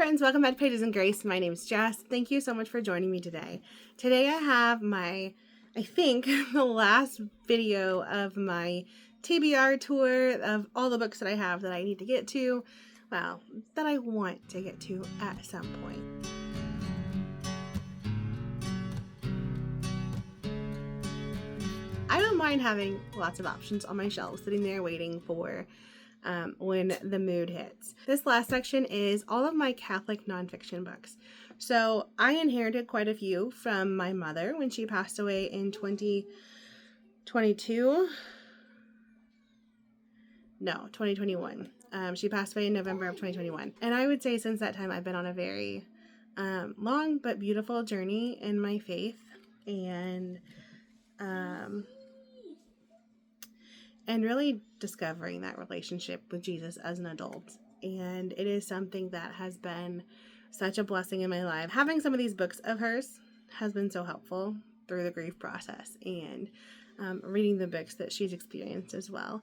friends, welcome back to Pages and Grace. My name is Jess. Thank you so much for joining me today. Today I have I think, the last video of my TBR tour of all the books that I have that I need to get to, well, that I want to get to at some point. I don't mind having lots of options on my shelf sitting there waiting for when the mood hits. This last section is all of my Catholic nonfiction books. So I inherited quite a few from my mother when she passed away in 2021. She passed away in November of 2021. And I would say since that time I've been on a very long but beautiful journey in my faith and really discovering that relationship with Jesus as an adult. And it is something that has been such a blessing in my life. Having some of these books of hers has been so helpful through the grief process and reading the books that she's experienced as well.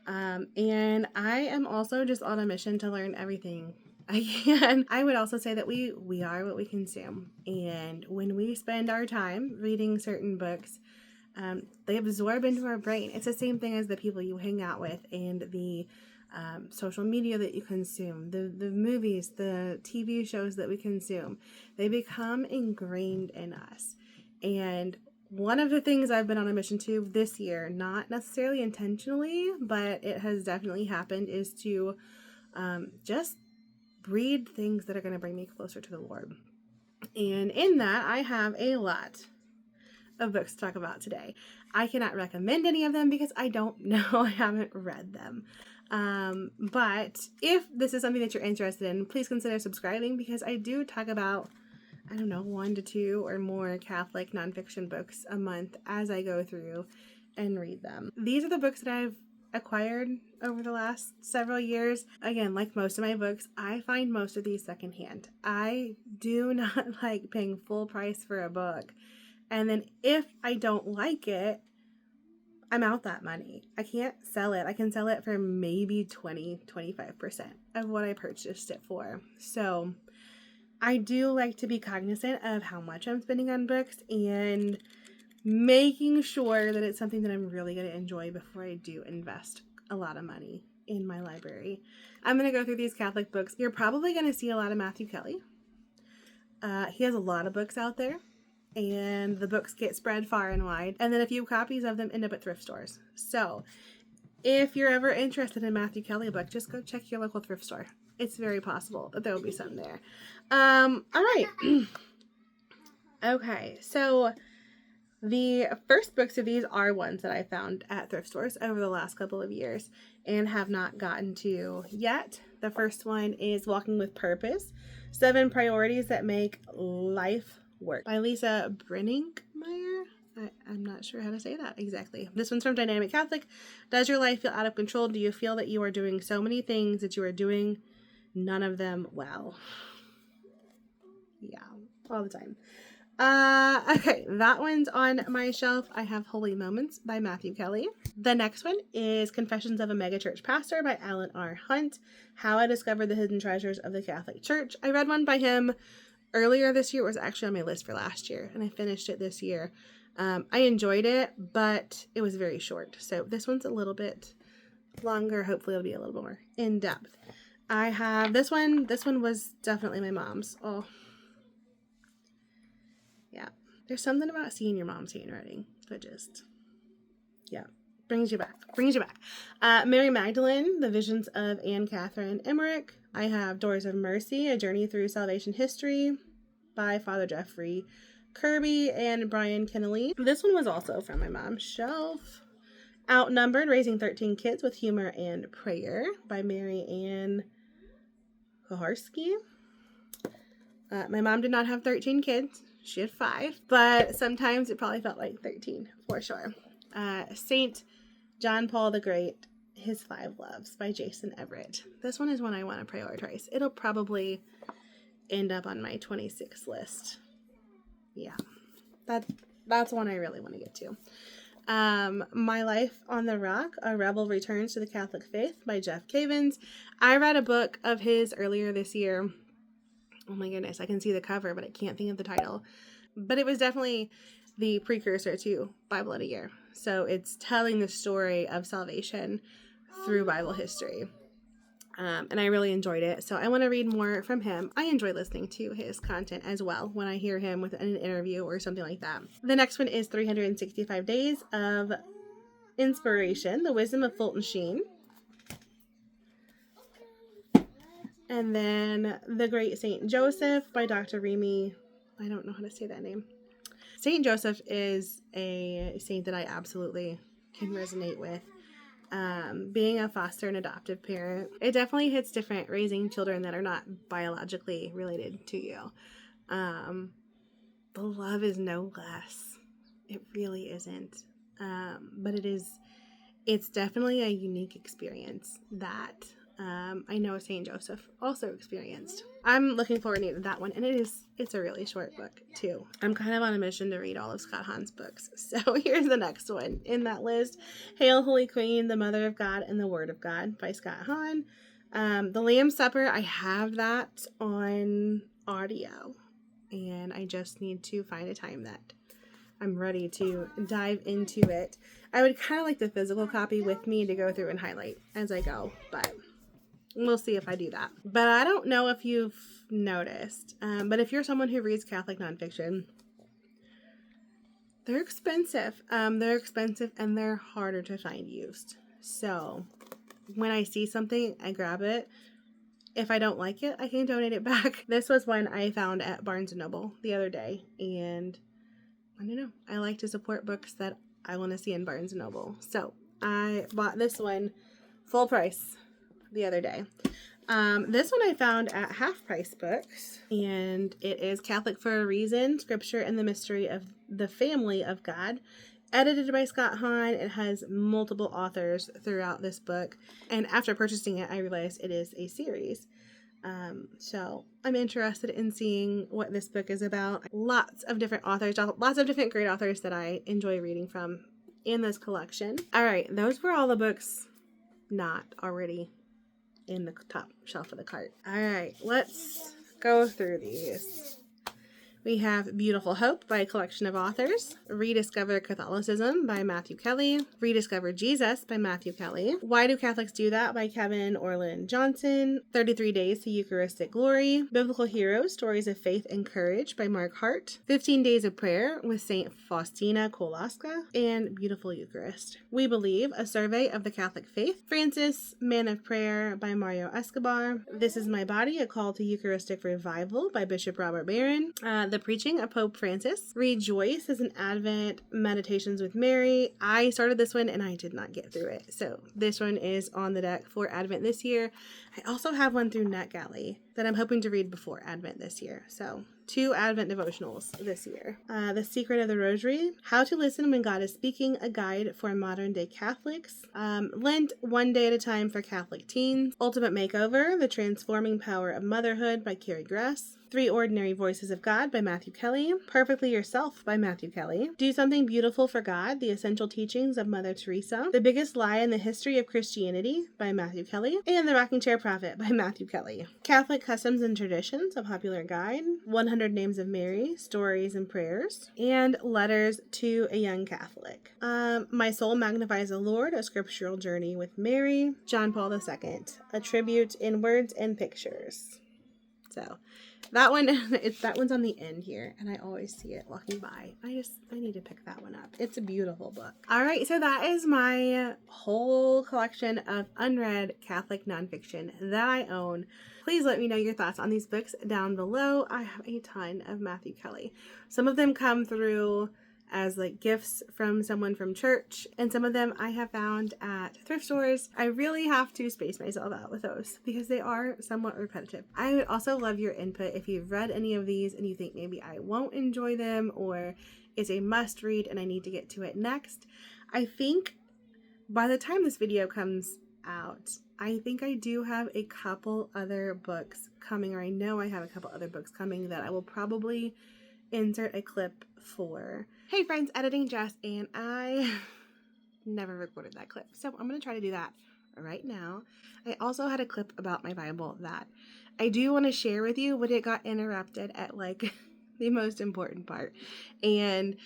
And I am also just on a mission to learn everything I can. I would also say that we are what we consume. And when we spend our time reading certain books, they absorb into our brain. It's the same thing as the people you hang out with and the social media that you consume, the movies, the TV shows that we consume. They become ingrained in us. And one of the things I've been on a mission to this year, not necessarily intentionally, but it has definitely happened, is to just read things that are going to bring me closer to the Lord. And in that, I have a lot of books to talk about today. I cannot recommend any of them because I don't know. I haven't read them. But if this is something that you're interested in, please consider subscribing because I do talk about, 1 to 2 or more Catholic nonfiction books a month as I go through and read them. These are the books that I've acquired over the last several years. Again, like most of my books, I find most of these secondhand. I do not like paying full price for a book. And then if I don't like it, I'm out that money. I can't sell it. I can sell it for maybe 20-25% of what I purchased it for. So I do like to be cognizant of how much I'm spending on books and making sure that it's something that I'm really going to enjoy before I do invest a lot of money in my library. I'm going to go through these Catholic books. You're probably going to see a lot of Matthew Kelly. He has a lot of books out there. And the books get spread far and wide. And then a few copies of them end up at thrift stores. So if you're ever interested in a Matthew Kelly book, just go check your local thrift store. It's very possible that there will be some there. All right. Okay, so the first books of these are ones that I found at thrift stores over the last couple of years and have not gotten to yet. The first one is Walking with Purpose, 7 Priorities That Make Life Work by Lisa Brinningmeyer. I'm not sure how to say that exactly. This one's from Dynamic Catholic. Does your life feel out of control? Do you feel that you are doing so many things that you are doing none of them well? Yeah, all the time. Okay, that one's on my shelf. I have Holy Moments by Matthew Kelly. The next one is Confessions of a Megachurch Pastor by Alan R. Hunt. How I Discovered the Hidden Treasures of the Catholic Church. I read one by him earlier this year. It was actually on my list for last year, and I finished it this year. I enjoyed it, but it was very short. So this one's a little bit longer. Hopefully it'll be a little more in depth. I have this one. This one was definitely my mom's. Oh, yeah. There's something about seeing your mom's handwriting that just, yeah, brings you back. Mary Magdalene, The Visions of Anne Catherine Emmerich. I have Doors of Mercy, A Journey Through Salvation History by Father Jeffrey Kirby and Brian Kennelly. This one was also from my mom's shelf. Outnumbered, Raising 13 Kids with Humor and Prayer by Marian Koharski. My mom did not have 13 kids. She had 5, but sometimes it probably felt like 13 for sure. Saint John Paul the Great, His 5 Loves by Jason Everett. This one is one I want to prioritize. It'll probably end up on my 26 list. Yeah, that's one I really want to get to. My Life on the Rock, A Rebel Returns to the Catholic Faith by Jeff Cavins. I read a book of his earlier this year Oh my goodness, I can see the cover, but I can't think of the title. But it was definitely the precursor to Bible in a Year. So it's telling the story of salvation through Bible history. And I really enjoyed it. So I want to read more from him. I enjoy listening to his content as well when I hear him with an interview or something like that. The next one is 365 Days of Inspiration, The Wisdom of Fulton Sheen. And then The Great Saint Joseph by Dr. Remy. I don't know how to say that name. Saint Joseph is a saint that I absolutely can resonate with. Being a foster and adoptive parent, it definitely hits different raising children that are not biologically related to you. The love is no less. It really isn't. But it's definitely a unique experience that I know St. Joseph also experienced. I'm looking forward to that one, and it's a really short book too. I'm kind of on a mission to read all of Scott Hahn's books. So here's the next one in that list. Hail, Holy Queen, the Mother of God and the Word of God by Scott Hahn. The Lamb's Supper, I have that on audio, and I just need to find a time that I'm ready to dive into it. I would kind of like the physical copy with me to go through and highlight as I go, but we'll see if I do that. But I don't know if you've noticed, but if you're someone who reads Catholic nonfiction, they're expensive. They're expensive and they're harder to find used. So when I see something, I grab it. If I don't like it, I can donate it back. This was one I found at Barnes & Noble the other day, and I don't know. I like to support books that I want to see in Barnes & Noble. So I bought this one full price the other day. This one I found at Half Price Books, and it is Catholic for a Reason, Scripture and the Mystery of the Family of God, edited by Scott Hahn. It has multiple authors throughout this book, and after purchasing it, I realized it is a series. So I'm interested in seeing what this book is about. Lots of different authors, lots of different great authors that I enjoy reading from in this collection. All right, those were all the books not already in the top shelf of the cart. All right, let's go through these. We have Beautiful Hope by a collection of authors. Rediscover Catholicism by Matthew Kelly. Rediscover Jesus by Matthew Kelly. Why Do Catholics Do That by Kevin Orland Johnson. 33 Days to Eucharistic Glory. Biblical Heroes, Stories of Faith and Courage by Mark Hart. 15 Days of Prayer with St. Faustina Kowalska. And Beautiful Eucharist. We Believe, A Survey of the Catholic Faith. Francis, Man of Prayer by Mario Escobar. This Is My Body, A Call to Eucharistic Revival by Bishop Robert Barron. The Preaching of Pope Francis. Rejoice is an Advent Meditations with Mary. I started this one and I did not get through it. So this one is on the deck for Advent this year. I also have one through NetGalley that I'm hoping to read before Advent this year. So 2 Advent devotionals this year. The Secret of the Rosary. How to Listen When God is Speaking, a guide for modern day Catholics. Lent, One Day at a Time for Catholic Teens. Ultimate Makeover, The Transforming Power of Motherhood by Carrie Gress. 3 Ordinary Voices of God by Matthew Kelly. Perfectly Yourself by Matthew Kelly. Do Something Beautiful for God, The Essential Teachings of Mother Teresa. The Biggest Lie in the History of Christianity by Matthew Kelly. And The Rocking Chair Prophet by Matthew Kelly. Catholic Customs and Traditions, a Popular Guide. 100 Names of Mary, Stories and Prayers. And Letters to a Young Catholic. My Soul Magnifies the Lord, A Scriptural Journey with Mary. John Paul II, A Tribute in Words and Pictures. So that one's on the end here, and I always see it walking by. I need to pick that one up. It's a beautiful book. All right, so that is my whole collection of unread Catholic nonfiction that I own. Please let me know your thoughts on these books down below. I have a ton of Matthew Kelly. Some of them come through as like gifts from someone from church, and some of them I have found at thrift stores. I really have to space myself out with those because they are somewhat repetitive. I would also love your input if you've read any of these and you think maybe I won't enjoy them or it's a must read and I need to get to it next. I think by the time this video comes out, I think I do have a couple other books coming, or I know I have a couple other books coming that I will probably insert a clip for. Hey friends, Editing Jess, and I never recorded that clip, so I'm going to try to do that right now. I also had a clip about my Bible that I do want to share with you, but it got interrupted at like the most important part. And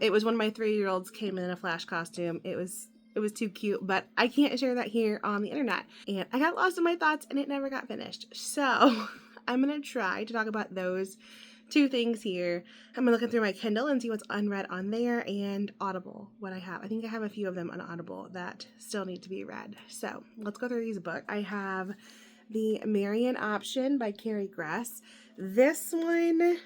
it was when my 3-year-olds came in a Flash costume. It was too cute, but I can't share that here on the internet. And I got lost in my thoughts and it never got finished. So I'm going to try to talk about those 2 things here. I'm looking through my Kindle and see what's unread on there, and Audible, what I have. I think I have a few of them on Audible that still need to be read. So let's go through these books. I have the Marian option by Carrie Gress. This one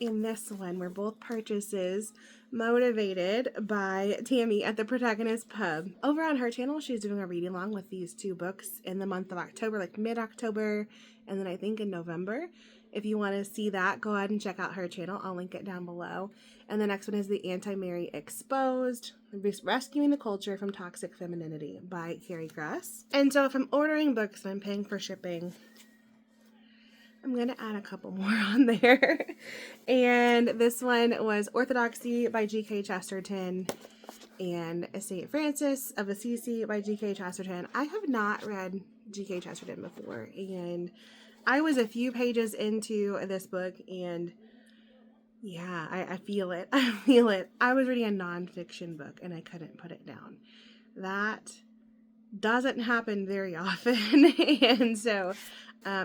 and this one were both purchases motivated by Tammy at the Protagonist Pub. Over on her channel, she's doing a read along with these 2 books in the month of October, like mid-October, and then I think in November. If you want to see that, go ahead and check out her channel. I'll link it down below. And the next one is The Anti-Mary Exposed, Rescuing the Culture from Toxic Femininity by Carrie Gress. And so if I'm ordering books and I'm paying for shipping, I'm going to add a couple more on there. And this one was Orthodoxy by G.K. Chesterton and St. Francis of Assisi by G.K. Chesterton. I have not read G.K. Chesterton before, and I was a few pages into this book, and yeah, I feel it. I feel it. I was reading a nonfiction book, and I couldn't put it down. That doesn't happen very often, and so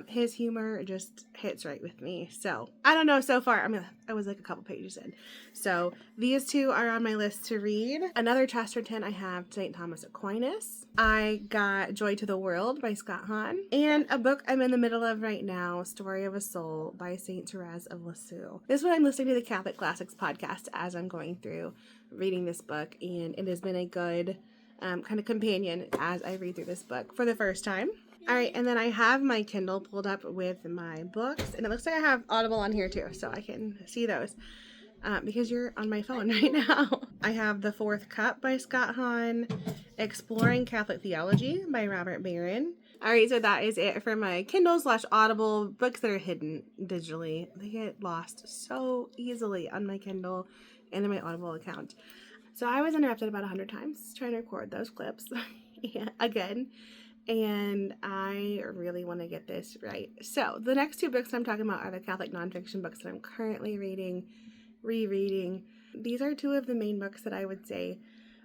his humor just hits right with me. So I don't know, so far I was like a couple pages in. So these 2 are on my list to read. Another Chesterton, I have St. Thomas Aquinas. I got Joy to the World by Scott Hahn, and a book I'm in the middle of right now, Story of a Soul by St. Therese of Lisieux. This one I'm listening to the Catholic Classics podcast as I'm going through reading this book, and it has been a good kind of companion as I read through this book for the first time. All right, and then I have my Kindle pulled up with my books, and it looks like I have Audible on here too, so I can see those because you're on my phone right now. I have The Fourth Cup by Scott Hahn, Exploring Catholic Theology by Robert Barron. All right, so that is it for my Kindle/Audible books that are hidden digitally. They get lost so easily on my Kindle and in my Audible account. So I was interrupted about 100 times trying to record those clips again. And I really want to get this right. So the next 2 books I'm talking about are the Catholic nonfiction books that I'm currently rereading. These are 2 of the main books that I would say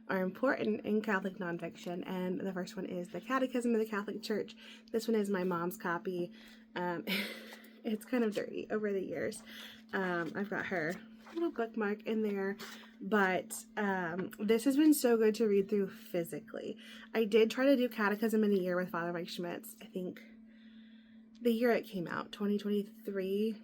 are important in Catholic nonfiction. And the first one is The Catechism of the Catholic Church. This one is my mom's copy. It's kind of dirty over the years. I've got her little bookmark in there. But this has been so good to read through physically. I did try to do Catechism in a Year with Father Mike Schmitz. I think the year it came out, 2023,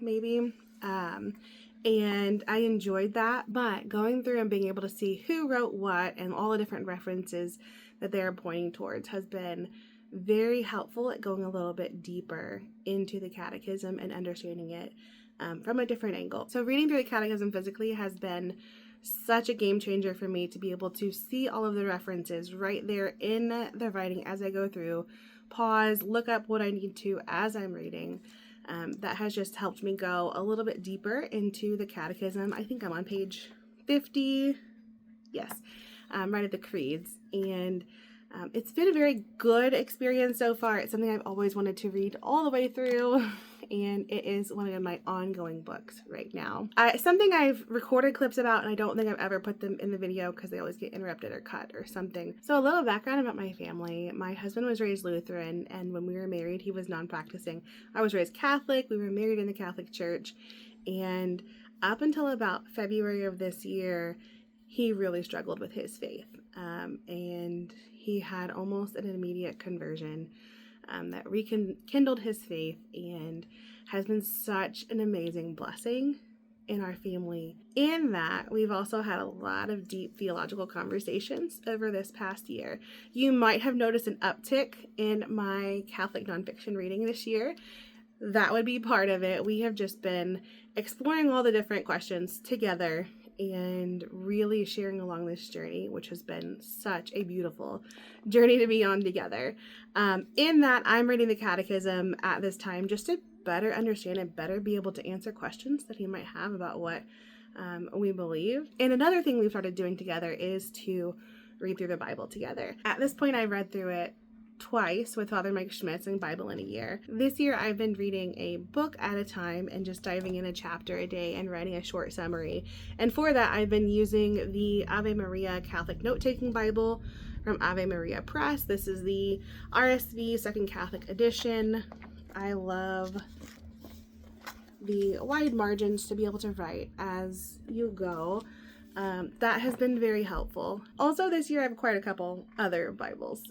maybe. And I enjoyed that. But going through and being able to see who wrote what and all the different references that they're pointing towards has been very helpful at going a little bit deeper into the Catechism and understanding it from a different angle. So reading through the Catechism physically has been such a game changer for me to be able to see all of the references right there in the writing as I go through, pause, look up what I need to as I'm reading. That has just helped me go a little bit deeper into the Catechism. I think I'm on page 50. Yes, right at the Creeds. And it's been a very good experience so far. It's something I've always wanted to read all the way through, and it is one of my ongoing books right now. Something I've recorded clips about, and I don't think I've ever put them in the video because they always get interrupted or cut or something. So a little background about my family. My husband was raised Lutheran, and when we were married, he was non-practicing. I was raised Catholic. We were married in the Catholic Church, and up until about February of this year, he really struggled with his faith, and he had almost an immediate conversion that rekindled his faith and has been such an amazing blessing in our family. In that, we've also had a lot of deep theological conversations over this past year. You might have noticed an uptick in my Catholic nonfiction reading this year. That would be part of it. We have just been exploring all the different questions together and really sharing along this journey, which has been such a beautiful journey to be on together. In that, I'm reading the Catechism at this time just to better understand and better be able to answer questions that he might have about what we believe. And another thing we've started doing together is to read through the Bible together. At this point, I've read through it twice with Father Mike Schmitz and Bible in a Year. This year I've been reading a book at a time and just diving in a chapter a day and writing a short summary. And for that I've been using the Ave Maria Catholic Note-Taking Bible from Ave Maria Press. This is the RSV Second Catholic Edition. I love the wide margins to be able to write as you go. That has been very helpful. Also this year I've acquired a couple other Bibles.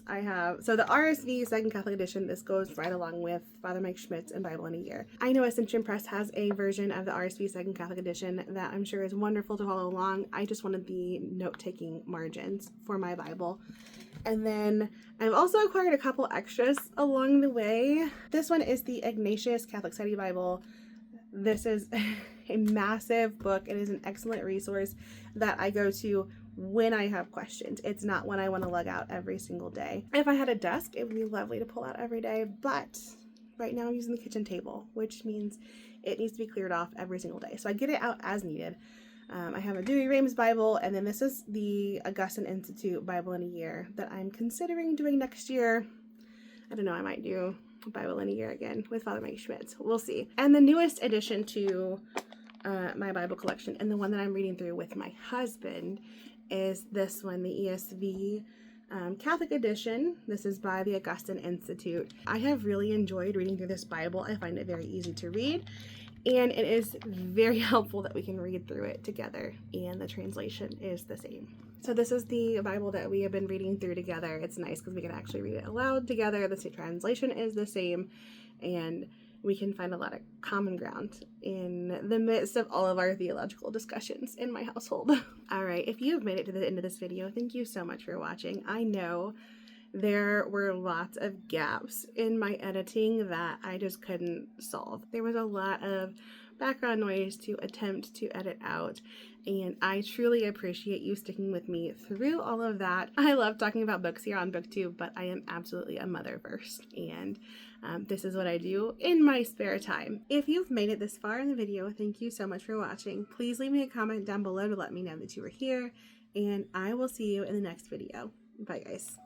So the RSV Second Catholic Edition, this goes right along with Father Mike Schmitz and Bible in a Year. I know Ascension Press has a version of the RSV Second Catholic Edition that I'm sure is wonderful to follow along. I just wanted the note-taking margins for my Bible. And then I've also acquired a couple extras along the way. This one is the Ignatius Catholic Study Bible. This is a massive book. It is an excellent resource that I go to when I have questions. It's not when I want to lug out every single day. If I had a desk, it would be lovely to pull out every day, but right now I'm using the kitchen table, which means it needs to be cleared off every single day. So I get it out as needed. I have a Dewey Rames Bible, and then this is the Augustine Institute Bible in a Year that I'm considering doing next year. I don't know, I might do Bible in a Year again with Father Mike Schmitz. We'll see. And the newest addition to my Bible collection, and the one that I'm reading through with my husband, is this one, the ESV Catholic Edition. This is by the Augustine Institute. I have really enjoyed reading through this Bible. I find it very easy to read, and it is very helpful that we can read through it together, and the translation is the same. So this is the Bible that we have been reading through together. It's nice because we can actually read it aloud together. The translation is the same, and we can find a lot of common ground in the midst of all of our theological discussions in my household. All right, if you've made it to the end of this video, thank you so much for watching. I know there were lots of gaps in my editing that I just couldn't solve. There was a lot of background noise to attempt to edit out, and I truly appreciate you sticking with me through all of that. I love talking about books here on BookTube, but I am absolutely a mother first, and this is what I do in my spare time. If you've made it this far in the video, thank you so much for watching. Please leave me a comment down below to let me know that you were here, and I will see you in the next video. Bye guys.